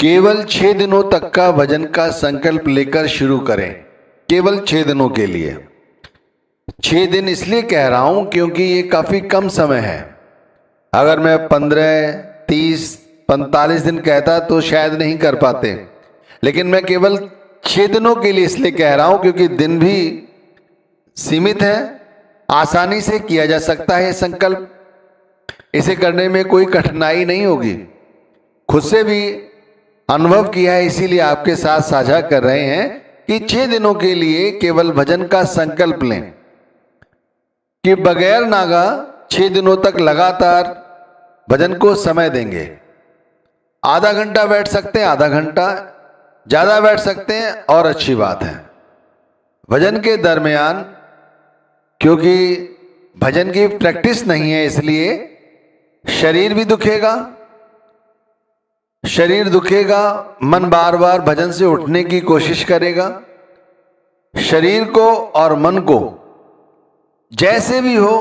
केवल 6 दिनों तक का भजन का संकल्प लेकर शुरू करें। केवल 6 दिनों के लिए। 6 दिन इसलिए कह रहा हूं क्योंकि ये काफी कम समय है। अगर मैं 15, 30, 45 दिन कहता तो शायद नहीं कर पाते, लेकिन मैं केवल 6 दिनों के लिए इसलिए कह रहा हूं क्योंकि दिन भी सीमित है, आसानी से किया जा सकता है। ये संकल्प, इसे करने में कोई कठिनाई नहीं होगी। खुद से भी अनुभव किया है, इसीलिए आपके साथ साझा कर रहे हैं कि 6 दिनों के लिए केवल भजन का संकल्प लें कि बगैर नागा 6 दिनों तक लगातार भजन को समय देंगे। आधा घंटा बैठ सकते हैं, आधा घंटा, ज्यादा बैठ सकते हैं और अच्छी बात है। भजन के दरमियान, क्योंकि भजन की प्रैक्टिस नहीं है, इसलिए शरीर भी दुखेगा। शरीर दुखेगा, मन बार बार भजन से उठने की कोशिश करेगा। शरीर को और मन को जैसे भी हो,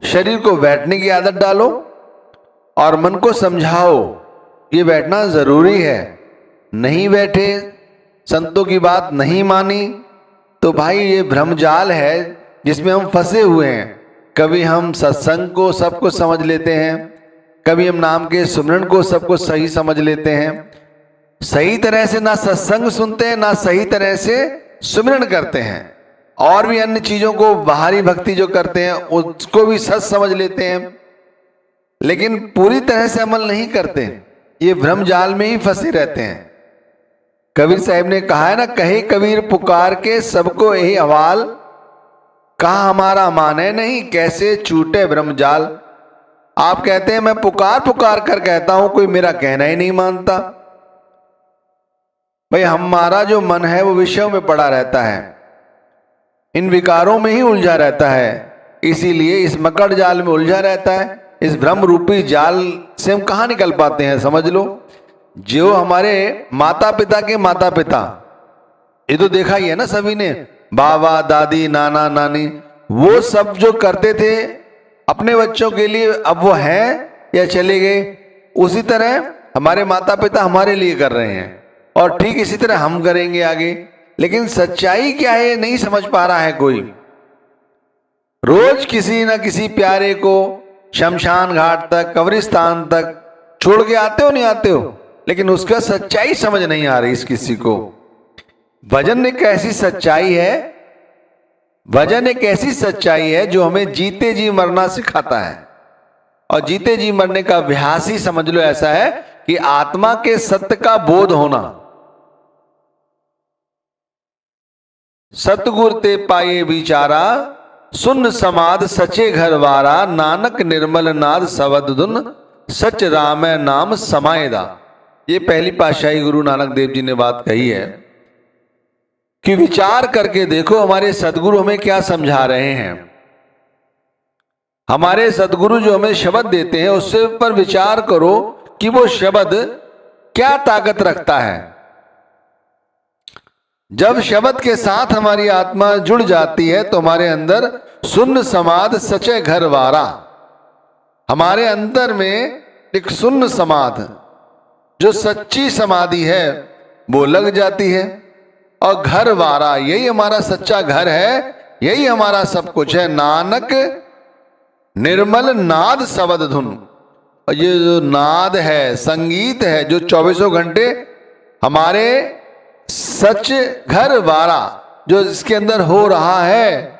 शरीर को बैठने की आदत डालो और मन को समझाओ ये बैठना जरूरी है। नहीं बैठे, संतों की बात नहीं मानी, तो भाई ये भ्रमजाल है जिसमें हम फंसे हुए हैं। कभी हम सत्संग को सब कुछ समझ लेते हैं, कभी हम नाम के सुमरन को सब कुछ सही समझ लेते हैं। सही तरह से ना सत्संग सुनते हैं, ना सही तरह से सुमरन करते हैं, और भी अन्य चीजों को, बाहरी भक्ति जो करते हैं उसको भी सच समझ लेते हैं, लेकिन पूरी तरह से अमल नहीं करते। ये भ्रमजाल में ही फंसे रहते हैं। कबीर साहब ने कहा है ना, कहे कबीर पुकार के सबको यही हवाल, कहा हमारा माने नहीं कैसे छूटे भ्रमजाल। आप कहते हैं मैं पुकार पुकार कर कहता हूं, कोई मेरा कहना ही नहीं मानता। भाई हमारा जो मन है वो विषयों में पड़ा रहता है, इन विकारों में ही उलझा रहता है, इसीलिए इस मकड़ जाल में उलझा रहता है। इस भ्रम रूपी जाल से हम कहां निकल पाते हैं, समझ लो। जो हमारे माता पिता के माता पिता, ये तो देखा ही है ना सभी ने, बाबा दादी नाना नानी, वो सब जो करते थे अपने बच्चों के लिए, अब वो हैं या चले गए, उसी तरह हमारे माता पिता हमारे लिए कर रहे हैं, और ठीक इसी तरह हम करेंगे आगे। लेकिन सच्चाई क्या है नहीं समझ पा रहा है कोई। रोज किसी न किसी प्यारे को शमशान घाट तक, कब्रिस्तान तक छोड़ के आते हो, नहीं आते हो, लेकिन उसका सच्चाई समझ नहीं आ रही इस किसी को। भजन एक ऐसी सच्चाई है, भजन एक ऐसी सच्चाई है जो हमें जीते जी मरना सिखाता है। और जीते जी मरने का अभ्यास ही समझ लो ऐसा है कि आत्मा के सत्य का बोध होना। सतगुर ते पाए बिचारा, सुन समाद सचे घर वारा, नानक निर्मल नाद सवद धुन, सच राम नाम समायदा। ये पहली पातशाही गुरु नानक देव जी ने बात कही है कि विचार करके देखो हमारे सदगुरु हमें क्या समझा रहे हैं। हमारे सदगुरु जो हमें शब्द देते हैं उससे पर विचार करो कि वो शब्द क्या ताकत रखता है। जब शब्द के साथ हमारी आत्मा जुड़ जाती है तो हमारे अंदर सुन्न समाध सचे घर वारा, हमारे अंदर में एक सुन्न समाध जो सच्ची समाधि है वो लग जाती है। और घर वारा, यही हमारा सच्चा घर है, यही हमारा सब कुछ है। नानक निर्मल नाद सवद धुन, और ये जो नाद है, संगीत है, जो 24 घंटे हमारे सच घर वारा जो इसके अंदर हो रहा है,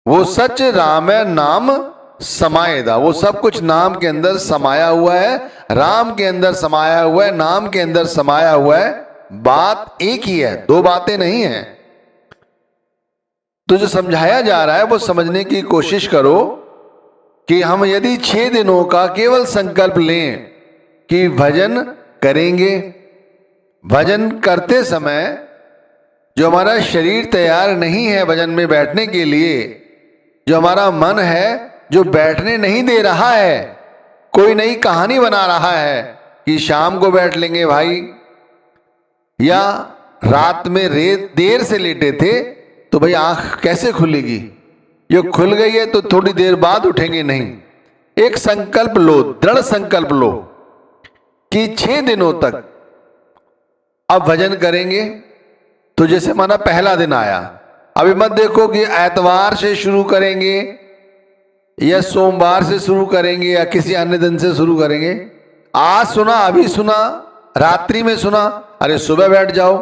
वो सच राम नाम समायेदा। वो सब कुछ नाम के अंदर समाया हुआ है, राम के अंदर समाया हुआ है, नाम के अंदर समाया हुआ है। बात एक ही है, दो बातें नहीं है। तो जो समझाया जा रहा है वो समझने की कोशिश करो कि हम यदि 6 दिनों का केवल संकल्प लें कि भजन करेंगे, भजन करते समय जो हमारा शरीर तैयार नहीं है भजन में बैठने के लिए, जो हमारा मन है जो बैठने नहीं दे रहा है, कोई नई कहानी बना रहा है कि शाम को बैठ लेंगे भाई, या रात में देर से लेटे थे तो भाई आंख कैसे खुलेगी, जो खुल गई है तो थोड़ी देर बाद उठेंगे नहीं। एक संकल्प लो, दृढ़ संकल्प लो कि 6 दिनों तक अब भजन करेंगे। तो जैसे माना पहला दिन आया, अभी मत देखो कि एतवार से शुरू करेंगे या सोमवार से शुरू करेंगे या किसी अन्य दिन से शुरू करेंगे। आज सुना, अभी सुना, रात्रि में सुना, अरे सुबह बैठ जाओ,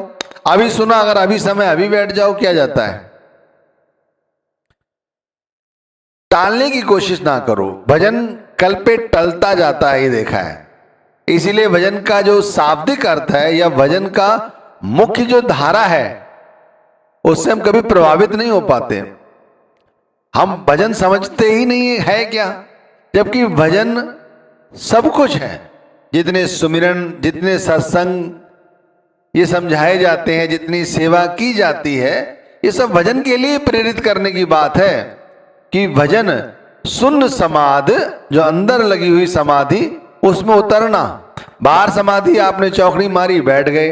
अभी सुना, अगर अभी समय अभी बैठ जाओ, क्या जाता है। टालने की कोशिश ना करो, भजन कल पे टलता जाता है, ये देखा है। इसीलिए भजन का जो शाब्दिक अर्थ है या भजन का मुख्य जो धारा है, उससे हम कभी प्रभावित नहीं हो पाते। हम भजन समझते ही नहीं है क्या, जबकि भजन सब कुछ है। जितने सुमिरन, जितने सत्संग ये समझाए जाते हैं, जितनी सेवा की जाती है, ये सब भजन के लिए प्रेरित करने की बात है कि भजन सुन्न समाध, जो अंदर लगी हुई समाधि, उसमें उतरना। बाहर समाधि आपने चौकड़ी मारी, बैठ गए,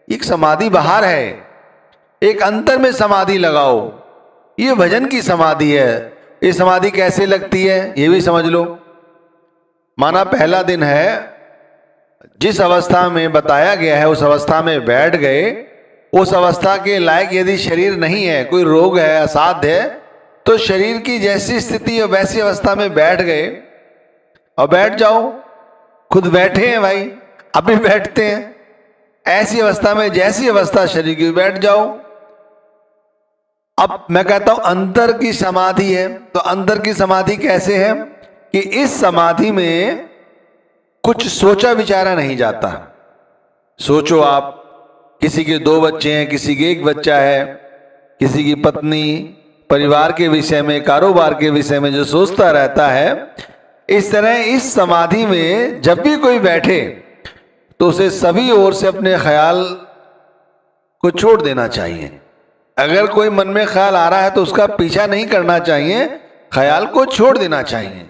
एक समाधि बाहर है, एक अंतर में समाधि लगाओ, ये भजन की समाधि है। ये समाधि कैसे लगती है ये भी समझ लो। माना पहला दिन है, जिस अवस्था में बताया गया है उस अवस्था में बैठ गए, उस अवस्था के लायक यदि शरीर नहीं है, कोई रोग है, असाध्य है, तो शरीर की जैसी स्थिति है वैसी अवस्था में बैठ गए और बैठ जाओ। खुद बैठे हैं भाई, अभी बैठते हैं, ऐसी अवस्था में जैसी अवस्था शरीर की बैठ जाओ। अब मैं कहता हूं अंतर की समाधि है, तो अंतर की समाधि कैसे है कि इस समाधि में कुछ सोचा विचारा नहीं जाता। सोचो आप, किसी के 2 बच्चे हैं, किसी के 1 बच्चा है, किसी की पत्नी, परिवार के विषय में, कारोबार के विषय में जो सोचता रहता है, इस तरह इस समाधि में जब भी कोई बैठे तो उसे सभी ओर से अपने ख्याल को छोड़ देना चाहिए। अगर कोई मन में ख्याल आ रहा है तो उसका पीछा नहीं करना चाहिए, ख्याल को छोड़ देना चाहिए।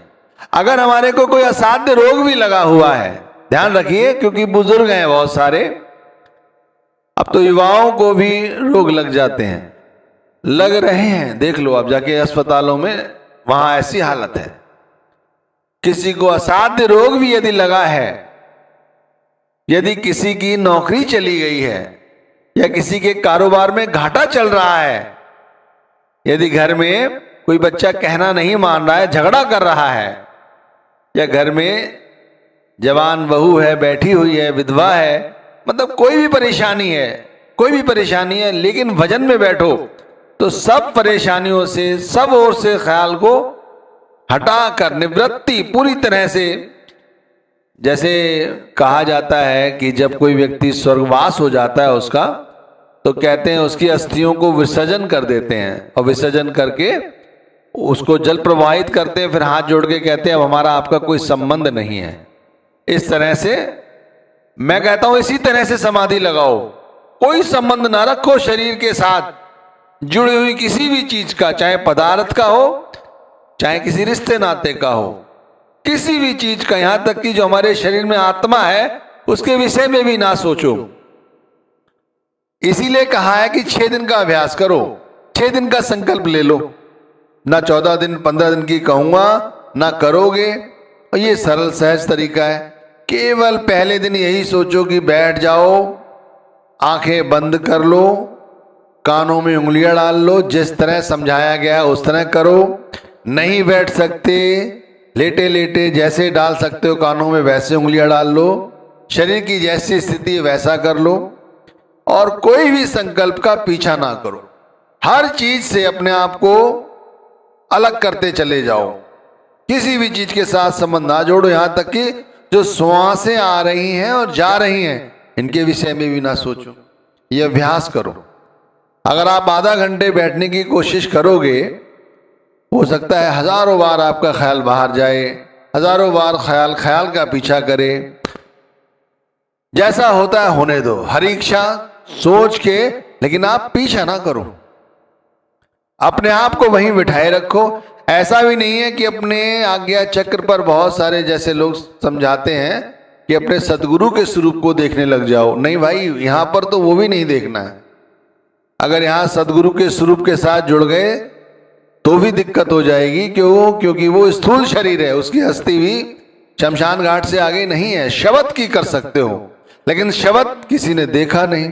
अगर हमारे को कोई असाध्य रोग भी लगा हुआ है, ध्यान रखिए, क्योंकि बुजुर्ग हैं बहुत सारे, अब तो युवाओं को भी रोग लग जाते हैं, लग रहे हैं, देख लो आप जाके अस्पतालों में, वहां ऐसी हालत है। किसी को असाध्य रोग भी यदि लगा है, यदि किसी की नौकरी चली गई है या किसी के कारोबार में घाटा चल रहा है, यदि घर में कोई बच्चा कहना नहीं मान रहा है, झगड़ा कर रहा है, या घर में जवान बहू है, बैठी हुई है, विधवा है, मतलब कोई भी परेशानी है, कोई भी परेशानी है, लेकिन भजन में बैठो तो सब परेशानियों से, सब ओर से ख्याल को हटाकर निवृत्ति पूरी तरह से, जैसे कहा जाता है कि जब कोई व्यक्ति स्वर्गवास हो जाता है उसका, तो कहते हैं उसकी अस्थियों को विसर्जन कर देते हैं, और विसर्जन करके उसको जल प्रवाहित करते हैं, फिर हाथ जोड़ के कहते हैं अब हमारा आपका कोई संबंध नहीं है। इस तरह से मैं कहता हूं इसी तरह से समाधि लगाओ, कोई संबंध ना रखो शरीर के साथ जुड़ी हुई किसी भी चीज का, चाहे पदार्थ का हो, चाहे किसी रिश्ते नाते का हो, किसी भी चीज का, यहां तक कि जो हमारे शरीर में आत्मा है उसके विषय में भी ना सोचो। इसीलिए कहा है कि 6 दिन का अभ्यास करो, 6 दिन का संकल्प ले लो, ना 14 दिन 15 दिन की कहूंगा, ना करोगे। और ये सरल सहज तरीका है, केवल पहले दिन यही सोचो कि बैठ जाओ, आंखें बंद कर लो, कानों में उंगलियां डाल लो, जिस तरह समझाया गया उस तरह करो। नहीं बैठ सकते, लेटे लेटे जैसे डाल सकते हो कानों में वैसे उंगलियां डाल लो, शरीर की जैसी स्थिति वैसा कर लो, और कोई भी संकल्प का पीछा ना करो। हर चीज से अपने आप को अलग करते चले जाओ, किसी भी चीज के साथ संबंध ना जोड़ो, यहां तक कि जो श्वासें आ रही हैं और जा रही हैं इनके विषय में भी ना सोचो। यह अभ्यास करो। अगर आप आधा घंटे बैठने की कोशिश करोगे, हो सकता है हजारों बार आपका ख्याल बाहर जाए, हजारों बार ख्याल ख्याल का पीछा करे। जैसा होता है होने दो, हर इच्छा सोच के, लेकिन आप पीछा ना करो, अपने आप को वहीं बिठाए रखो। ऐसा भी नहीं है कि अपने आज्ञा चक्र पर बहुत सारे जैसे लोग समझाते हैं कि अपने सदगुरु के स्वरूप को देखने लग जाओ। नहीं भाई, यहां पर तो वो भी नहीं देखना है। अगर यहां सदगुरु के स्वरूप के साथ जुड़ गए तो भी दिक्कत हो जाएगी। क्यों? क्योंकि वो स्थूल शरीर है, उसकी हस्ती भी शमशान घाट से आगे नहीं है। शब्द की कर सकते हो, लेकिन शब्द किसी ने देखा नहीं,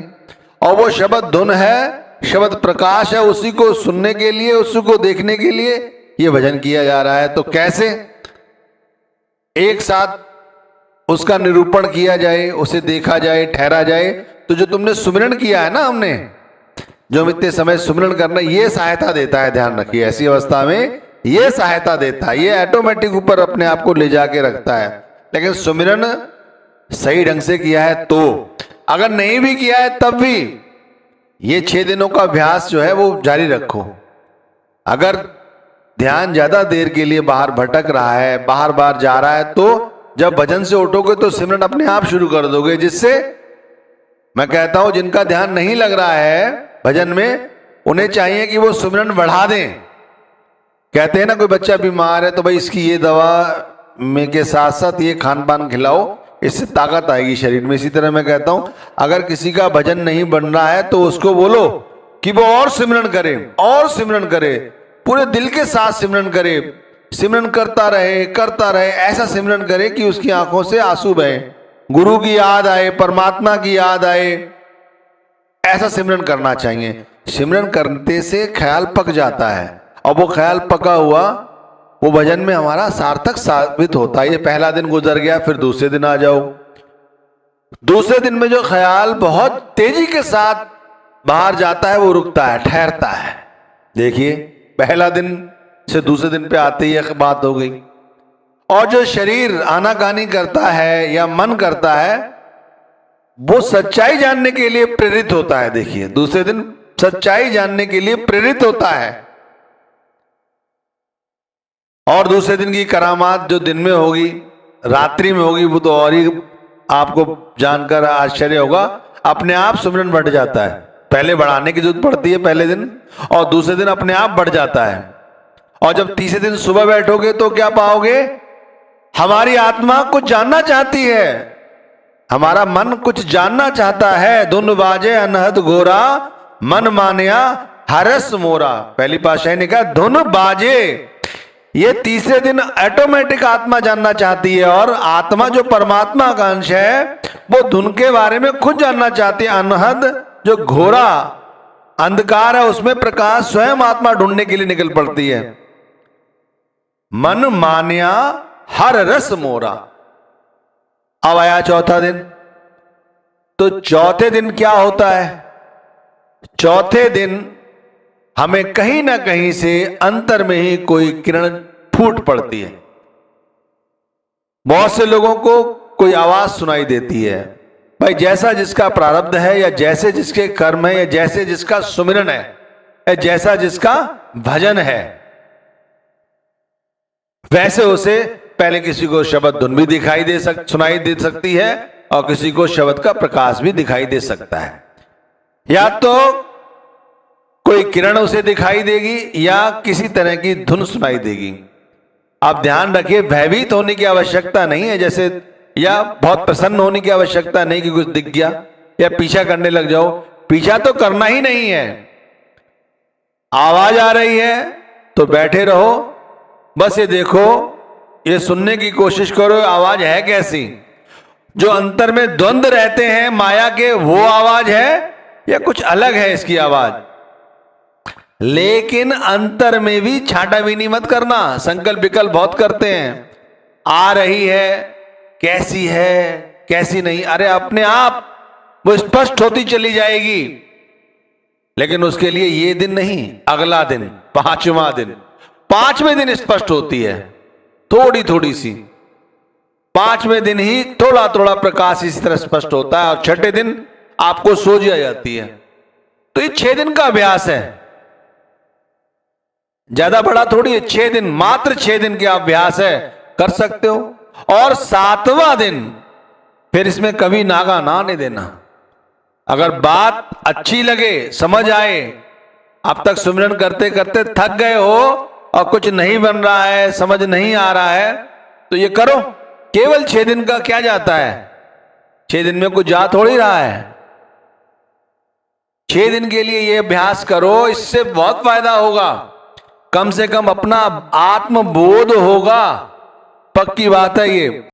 और वो शब्द धुन है, शब्द प्रकाश है। उसी को सुनने के लिए, उसी को देखने के लिए ये भजन किया जा रहा है। तो कैसे एक साथ उसका निरूपण किया जाए, उसे देखा जाए, ठहरा जाए। तो जो तुमने सुमिरन किया है ना, हमने जो हम इतने समय सुमिरन करना, ये सहायता देता है। ध्यान रखिए, ऐसी अवस्था में ये सहायता देता है, ये ऑटोमेटिक ऊपर अपने आप को ले जाके रखता है। लेकिन सुमिरन सही ढंग से किया है तो, अगर नहीं भी किया है तब भी ये 6 दिनों का अभ्यास जो है वो जारी रखो। अगर ध्यान ज्यादा देर के लिए बाहर भटक रहा है, बाहर बाहर जा रहा है, तो जब भजन से उठोगे तो सिमरन अपने आप शुरू कर दोगे। जिससे मैं कहता हूं, जिनका ध्यान नहीं लग रहा है भजन में, उन्हें चाहिए कि वो सिमरन बढ़ा दें। कहते हैं ना, कोई बच्चा बीमार है तो भाई इसकी ये दवा में के साथ साथ ये खान पान खिलाओ, इससे ताकत आएगी शरीर में। इसी तरह मैं कहता हूं, अगर किसी का भजन नहीं बन रहा है तो उसको बोलो कि वो और सिमरन करे, और सिमरन करे, पूरे दिल के साथ सिमरन करे, सिमरन करता रहे, ऐसा सिमरन करे कि उसकी आंखों से आंसू बहे, गुरु की याद आए, परमात्मा की याद आए। ऐसा सिमरन करना चाहिए। सिमरन करने से ख्याल पक जाता है, और वो ख्याल पका हुआ वो भजन में हमारा सार्थक साबित होता है। ये पहला दिन गुजर गया, फिर दूसरे दिन आ जाओ। दूसरे दिन में जो ख्याल बहुत तेजी के साथ बाहर जाता है, वो रुकता है, ठहरता है। देखिए, पहला दिन से दूसरे दिन पे आते ही एक बात हो गई। और जो शरीर आनाकानी करता है या मन करता है, वो सच्चाई जानने के लिए प्रेरित होता है। देखिए, दूसरे दिन सच्चाई जानने के लिए प्रेरित होता है। और दूसरे दिन की करामात जो दिन में होगी, रात्रि में होगी, वो तो और ही आपको जानकर आश्चर्य होगा। अपने आप सुमिरन बढ़ जाता है। पहले बढ़ाने की जरूरत पड़ती है पहले दिन, और दूसरे दिन अपने आप बढ़ जाता है। और जब तीसरे दिन सुबह बैठोगे तो क्या पाओगे? हमारी आत्मा कुछ जानना चाहती है, हमारा मन कुछ जानना चाहता है। धुन बाजे अनहद घोरा, मन मानिया हरस मोरा। पहली पातशाही ने कहा धुन बाजे। ये तीसरे दिन ऑटोमेटिक आत्मा जानना चाहती है, और आत्मा जो परमात्मा का अंश है, वो धुन के बारे में खुद जानना चाहती है। अनहद जो घोरा अंधकार है, उसमें प्रकाश स्वयं आत्मा ढूंढने के लिए निकल पड़ती है। मन मान्या हर रस मोरा। अब आया चौथा दिन। तो चौथे दिन क्या होता है? चौथे दिन हमें कहीं ना कहीं से अंतर में ही कोई किरण फूट पड़ती है। बहुत से लोगों को कोई आवाज सुनाई देती है। भाई, जैसा जिसका प्रारब्ध है, या जैसे जिसके कर्म है, या जैसे जिसका सुमिरन है, या जैसा जिसका भजन है, वैसे उसे पहले किसी को शब्द धुन भी सुनाई दे सकती है, और किसी को शब्द का प्रकाश भी दिखाई दे सकता है। या तो कोई किरण उसे दिखाई देगी, या किसी तरह की धुन सुनाई देगी। आप ध्यान रखिए, भयभीत होने की आवश्यकता नहीं है, जैसे या बहुत प्रसन्न होने की आवश्यकता नहीं कि कुछ दिख गया, या पीछा करने लग जाओ। पीछा तो करना ही नहीं है। आवाज आ रही है तो बैठे रहो, बस ये देखो, ये सुनने की कोशिश करो, आवाज है कैसी। जो अंतर में द्वंद रहते हैं माया के, वो आवाज है या कुछ अलग है इसकी आवाज। लेकिन अंतर में भी छांटाबीनी मत करना। संकल्प विकल्प बहुत करते हैं, आ रही है, कैसी है, कैसी नहीं। अरे अपने आप वो स्पष्ट होती चली जाएगी। लेकिन उसके लिए ये दिन नहीं, अगला दिन, पांचवा दिन। पांचवें दिन स्पष्ट होती है, थोड़ी थोड़ी सी। पांचवें दिन ही थोड़ा थोड़ा प्रकाश इस तरह स्पष्ट होता है, और छठे दिन आपको सोझ आ जाती है। तो ये 6 दिन का अभ्यास है, ज्यादा बड़ा थोड़ी है। 6 दिन, मात्र 6 दिन का अभ्यास है, कर सकते हो। और 7वां दिन फिर इसमें कभी नागा ना नहीं देना। अगर बात अच्छी लगे, समझ आए, अब तक सुमिरन करते करते थक गए हो और कुछ नहीं बन रहा है, समझ नहीं आ रहा है, तो ये करो। केवल 6 दिन का क्या जाता है? 6 दिन में कुछ जा थोड़ी रहा है। 6 दिन के लिए ये अभ्यास करो, इससे बहुत फायदा होगा। कम से कम अपना आत्मबोध होगा, पक्की बात है ये।